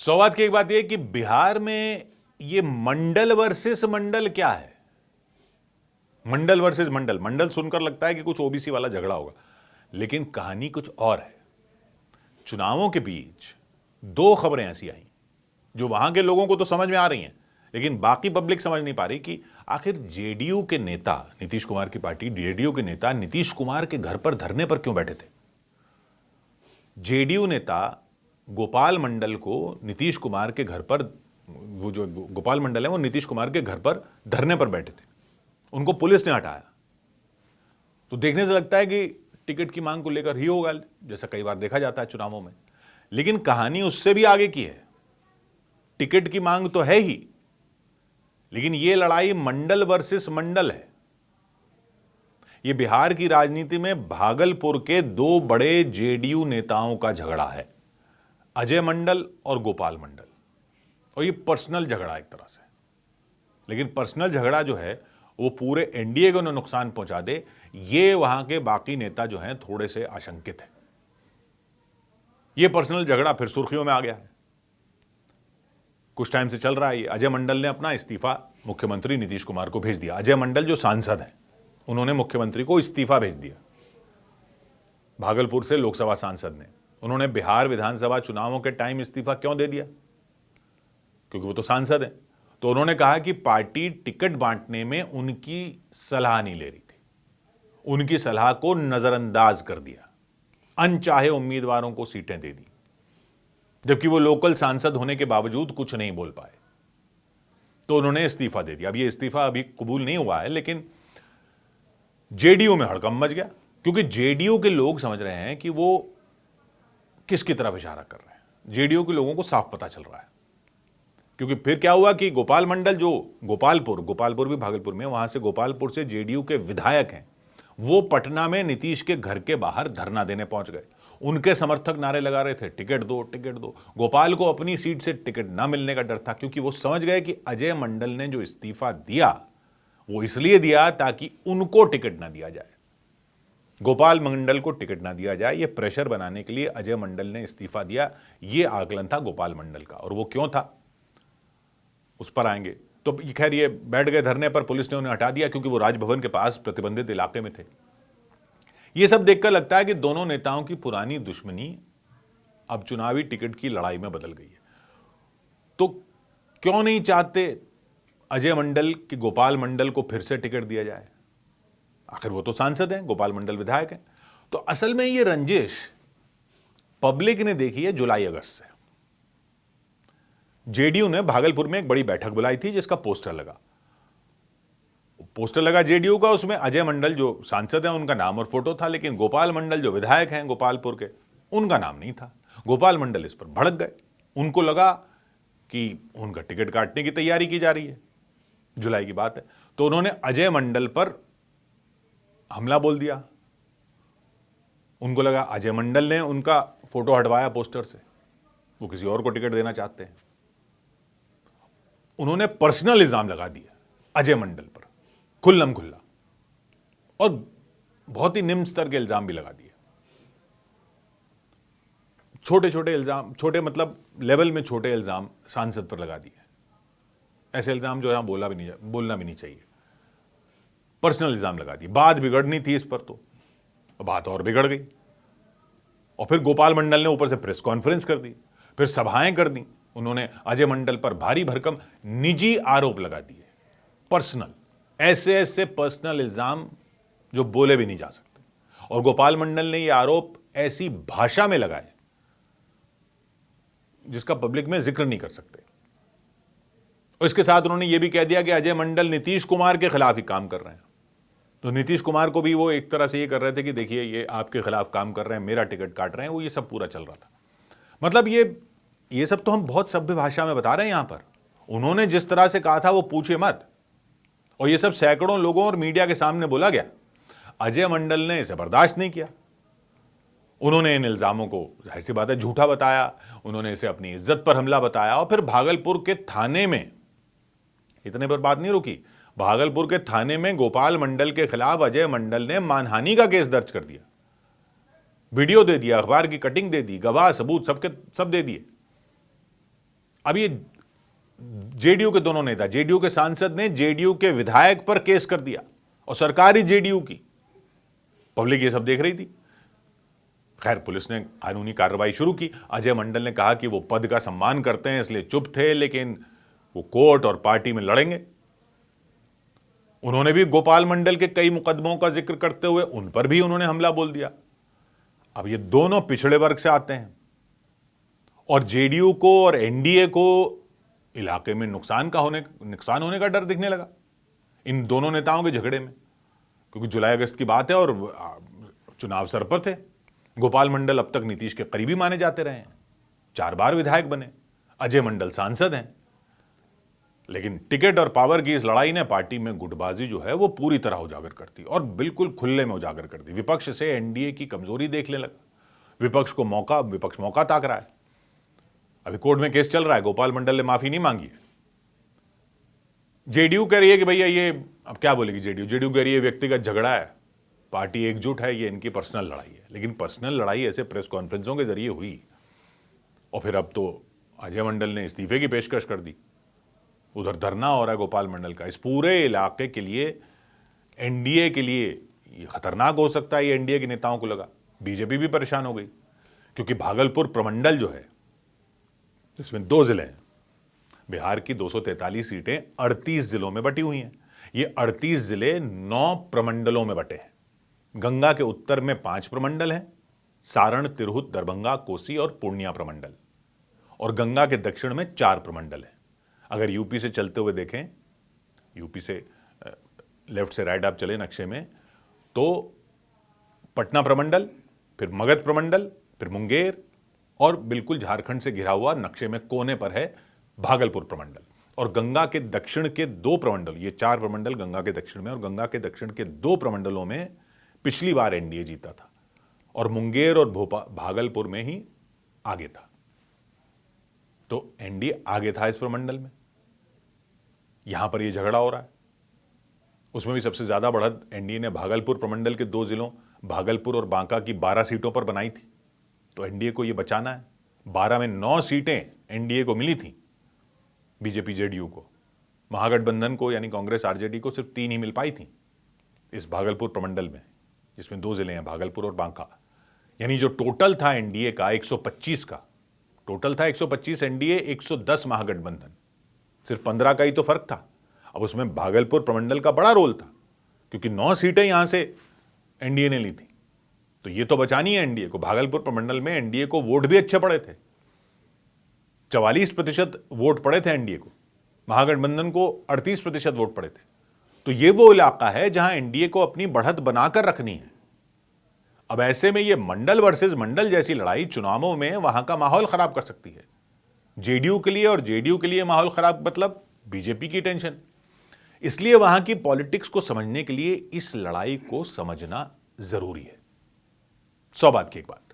सौवाद की एक बात यह कि बिहार में ये मंडल वर्सेस मंडल क्या है। मंडल वर्सेस मंडल, मंडल सुनकर लगता है कि कुछ ओबीसी वाला झगड़ा होगा, लेकिन कहानी कुछ और है। चुनावों के बीच दो खबरें ऐसी आई जो वहां के लोगों को तो समझ में आ रही हैं, लेकिन बाकी पब्लिक समझ नहीं पा रही कि आखिर जेडीयू के नेता, नीतीश कुमार की पार्टी जेडीयू के नेता नीतीश कुमार के घर पर धरने पर क्यों बैठे थे। जेडीयू नेता गोपाल मंडल को नीतीश कुमार के घर पर, वो जो गोपाल मंडल है वो नीतीश कुमार के घर पर धरने पर बैठे थे, उनको पुलिस ने हटाया। तो देखने से लगता है कि टिकट की मांग को लेकर ही होगा, जैसा कई बार देखा जाता है चुनावों में, लेकिन कहानी उससे भी आगे की है। टिकट की मांग तो है ही, लेकिन यह लड़ाई मंडल वर्सेस मंडल है। यह बिहार की राजनीति में भागलपुर के दो बड़े जेडीयू नेताओं का झगड़ा है, अजय मंडल और गोपाल मंडल। और यह पर्सनल झगड़ा एक तरह से, लेकिन पर्सनल झगड़ा जो है वो पूरे एनडीए को नुकसान पहुंचा दे, ये वहां के बाकी नेता जो हैं थोड़े से आशंकित हैं। यह पर्सनल झगड़ा फिर सुर्खियों में आ गया है, कुछ टाइम से चल रहा है। अजय मंडल ने अपना इस्तीफा मुख्यमंत्री नीतीश कुमार को भेज दिया। अजय मंडल जो सांसद हैं, उन्होंने मुख्यमंत्री को इस्तीफा भेज दिया। भागलपुर से लोकसभा सांसद ने, उन्होंने बिहार विधानसभा चुनावों के टाइम इस्तीफा क्यों दे दिया? क्योंकि वो तो सांसद हैं। तो उन्होंने कहा कि पार्टी टिकट बांटने में उनकी सलाह नहीं ले रही थी, उनकी सलाह को नजरअंदाज कर दिया, अनचाहे उम्मीदवारों को सीटें दे दी, जबकि वो लोकल सांसद होने के बावजूद कुछ नहीं बोल पाए। तो उन्होंने इस्तीफा दे दिया। अब ये इस्तीफा अभी कबूल नहीं हुआ है, लेकिन जेडीयू में हड़कंप मच गया, क्योंकि जेडीयू के लोग समझ रहे हैं कि वो किसकी तरफ इशारा कर रहे हैं। जेडीयू के लोगों को साफ पता चल रहा है, क्योंकि फिर क्या हुआ कि गोपाल मंडल जो गोपालपुर भी भागलपुर में, वहां से गोपालपुर से जेडीयू के विधायक हैं, वो पटना में नीतीश के घर के बाहर धरना देने पहुंच गए। उनके समर्थक नारे लगा रहे थे, टिकट दो टिकट दो। गोपाल को अपनी सीट से टिकट ना मिलने का डर था, क्योंकि वो समझ गए कि अजय मंडल ने जो इस्तीफा दिया वो इसलिए दिया ताकि उनको टिकट ना दिया जाए, गोपाल मंडल को टिकट ना दिया जाए। ये प्रेशर बनाने के लिए अजय मंडल ने इस्तीफा दिया। ये आकलन था गोपाल मंडल का, और वो क्यों था उस पर आएंगे। तो खैर ये बैठ गए धरने पर, पुलिस ने उन्हें हटा दिया क्योंकि वो राजभवन के पास प्रतिबंधित इलाके में थे। ये सब देखकर लगता है कि दोनों नेताओं की पुरानी दुश्मनी अब चुनावी टिकट की लड़ाई में बदल गई है। तो क्यों नहीं चाहते अजय मंडल कि गोपाल मंडल को फिर से टिकट दिया जाए? आखिर वो तो सांसद हैं, गोपाल मंडल विधायक हैं। तो असल में ये रंजिश पब्लिक ने देखी है जुलाई अगस्त से। जेडीयू ने भागलपुर में एक बड़ी बैठक बुलाई थी, जिसका पोस्टर लगा जेडीयू का। उसमें अजय मंडल जो सांसद हैं उनका नाम और फोटो था, लेकिन गोपाल मंडल जो विधायक हैं गोपालपुर के, उनका नाम नहीं था। गोपाल मंडल इस पर भड़क गए। उनको लगा कि उनका टिकट काटने की तैयारी की जा रही है, जुलाई की बात है। तो उन्होंने अजय मंडल पर हमला बोल दिया। उनको लगा अजय मंडल ने उनका फोटो हटवाया पोस्टर से, वो किसी और को टिकट देना चाहते हैं। उन्होंने पर्सनल इल्जाम लगा दिया अजय मंडल पर, खुल्लम खुल्ला, और बहुत ही निम्न स्तर के इल्जाम भी लगा दिए। छोटे इल्जाम, छोटे मतलब लेवल में छोटे इल्जाम सांसद पर लगा दिए। ऐसे इल्जाम जो यहां बोलना भी नहीं चाहिए। पर्सनल इल्जाम लगा दिए। बात बिगड़नी थी इस पर, तो बात और बिगड़ गई। और फिर गोपाल मंडल ने ऊपर से प्रेस कॉन्फ्रेंस कर दी, फिर सभाएं कर दी। उन्होंने अजय मंडल पर भारी भरकम निजी आरोप लगा दिए, पर्सनल, ऐसे पर्सनल इल्जाम जो बोले भी नहीं जा सकते। और गोपाल मंडल ने ये आरोप ऐसी भाषा में लगाए जिसका पब्लिक में जिक्र नहीं कर सकते। और इसके साथ उन्होंने ये भी कह दिया कि अजय मंडल नीतीश कुमार के खिलाफ ही काम कर रहे हैं। तो नीतीश कुमार को भी वो एक तरह से ये कर रहे थे कि देखिए ये आपके खिलाफ काम कर रहे हैं, मेरा टिकट काट रहे हैं। वो ये सब पूरा चल रहा था। मतलब ये सब तो हम बहुत सभ्य भाषा में बता रहे हैं यहां पर। उन्होंने जिस तरह से कहा था वो पूछे मत, और ये सब सैकड़ों लोगों और मीडिया के सामने बोला गया। अजय मंडल ने इसे बर्दाश्त नहीं किया। उन्होंने इन इल्जामों को जाहिर सी बात है झूठा बताया, उन्होंने इसे अपनी इज्जत पर हमला बताया। और फिर भागलपुर के थाने में, इतने पर बात नहीं रुकी, भागलपुर के थाने में गोपाल मंडल के खिलाफ अजय मंडल ने मानहानि का केस दर्ज कर दिया, वीडियो दे दिया, अखबार की कटिंग दे दी, गवाह सबूत सब दे दिए। अब ये जेडीयू के दोनों नेता, जेडीयू के सांसद ने जेडीयू के विधायक पर केस कर दिया और सरकार ही जेडीयू की, पब्लिक ये सब देख रही थी। खैर, पुलिस ने कानूनी कार्रवाई शुरू की। अजय मंडल ने कहा कि वो पद का सम्मान करते हैं इसलिए चुप थे, लेकिन वो कोर्ट और पार्टी में लड़ेंगे। उन्होंने भी गोपाल मंडल के कई मुकदमों का जिक्र करते हुए उन पर भी उन्होंने हमला बोल दिया। अब ये दोनों पिछड़े वर्ग से आते हैं और जेडीयू को और एनडीए को इलाके में नुकसान होने का डर दिखने लगा इन दोनों नेताओं के झगड़े में, क्योंकि जुलाई अगस्त की बात है और चुनाव सर पर थे। गोपाल मंडल अब तक नीतीश के करीबी माने जाते रहे हैं, 4 बार विधायक बने, अजय मंडल सांसद हैं, लेकिन टिकट और पावर की इस लड़ाई ने पार्टी में गुटबाजी जो है वो पूरी तरह उजागर कर दी और बिल्कुल खुले में उजागर कर दी। विपक्ष से एनडीए की कमजोरी देखने लगा, विपक्ष मौका ताक रहा है। अभी कोर्ट में केस चल रहा है, गोपाल मंडल ने माफी नहीं मांगी है। जेडीयू कह रही है कि भैया ये अब क्या बोलेगी जेडीयू कह रही है व्यक्तिगत झगड़ा है, पार्टी एकजुट है, ये इनकी पर्सनल लड़ाई है। लेकिन पर्सनल लड़ाई ऐसे प्रेस कॉन्फ्रेंसों के जरिए हुई और फिर अब तो अजय मंडल ने इस्तीफे की पेशकश कर दी, उधर धरना हो रहा है गोपाल मंडल का। इस पूरे इलाके के लिए, एनडीए के लिए ये खतरनाक हो सकता है, ये एनडीए के नेताओं को लगा। बीजेपी भी परेशान हो गई क्योंकि भागलपुर प्रमंडल जो है इसमें 2 जिले हैं। बिहार की 243 सीटें 38 जिलों में बटी हुई हैं। ये 38 जिले 9 प्रमंडलों में बटे हैं। गंगा के उत्तर में 5 प्रमंडल हैं, सारण, तिरहुत, दरभंगा, कोसी और पूर्णिया प्रमंडल, और गंगा के दक्षिण में 4 प्रमंडल हैं। अगर यूपी से चलते हुए देखें, यूपी से लेफ्ट से राइट आप चले नक्शे में, तो पटना प्रमंडल, फिर मगध प्रमंडल, फिर मुंगेर, और बिल्कुल झारखंड से घिरा हुआ नक्शे में कोने पर है भागलपुर प्रमंडल। और गंगा के दक्षिण के 2 प्रमंडल, ये 4 प्रमंडल गंगा के दक्षिण में, और गंगा के दक्षिण के 2 प्रमंडलों में पिछली बार एनडीए जीता था और मुंगेर और भागलपुर में ही आगे था। तो एनडीए आगे था इस प्रमंडल में, यहां पर यह झगड़ा हो रहा है। उसमें भी सबसे ज्यादा बढ़त एनडीए ने भागलपुर प्रमंडल के 2 जिलों भागलपुर और बांका की 12 सीटों पर बनाई थी। तो एनडीए को यह बचाना है। 12 में 9 सीटें एनडीए को मिली थी, बीजेपी जेडीयू को। महागठबंधन को यानी कांग्रेस आरजेडी को सिर्फ 3 ही मिल पाई थी इस भागलपुर प्रमंडल में, जिसमें 2 जिले हैं, भागलपुर और बांका। यानी जो टोटल था एनडीए का 125 का टोटल था 125 एनडीए, 110 महागठबंधन, सिर्फ 15 का ही तो फर्क था। अब उसमें भागलपुर प्रमंडल का बड़ा रोल था क्योंकि 9 सीटें यहां से एनडीए ने ली थी, तो ये तो बचानी है एनडीए को। भागलपुर प्रमंडल में एनडीए को वोट भी अच्छे पड़े थे, 44% वोट पड़े थे एनडीए को, महागठबंधन को 38% वोट पड़े थे। तो ये वो इलाका है जहां एनडीए को अपनी बढ़त बनाकर रखनी है। अब ऐसे में ये मंडल वर्सेस मंडल जैसी लड़ाई चुनावों में वहां का माहौल खराब कर सकती है जेडीयू के लिए, और जेडीयू के लिए माहौल खराब मतलब बीजेपी की टेंशन। इसलिए वहां की पॉलिटिक्स को समझने के लिए इस लड़ाई को समझना जरूरी है। 100 बात की एक बात,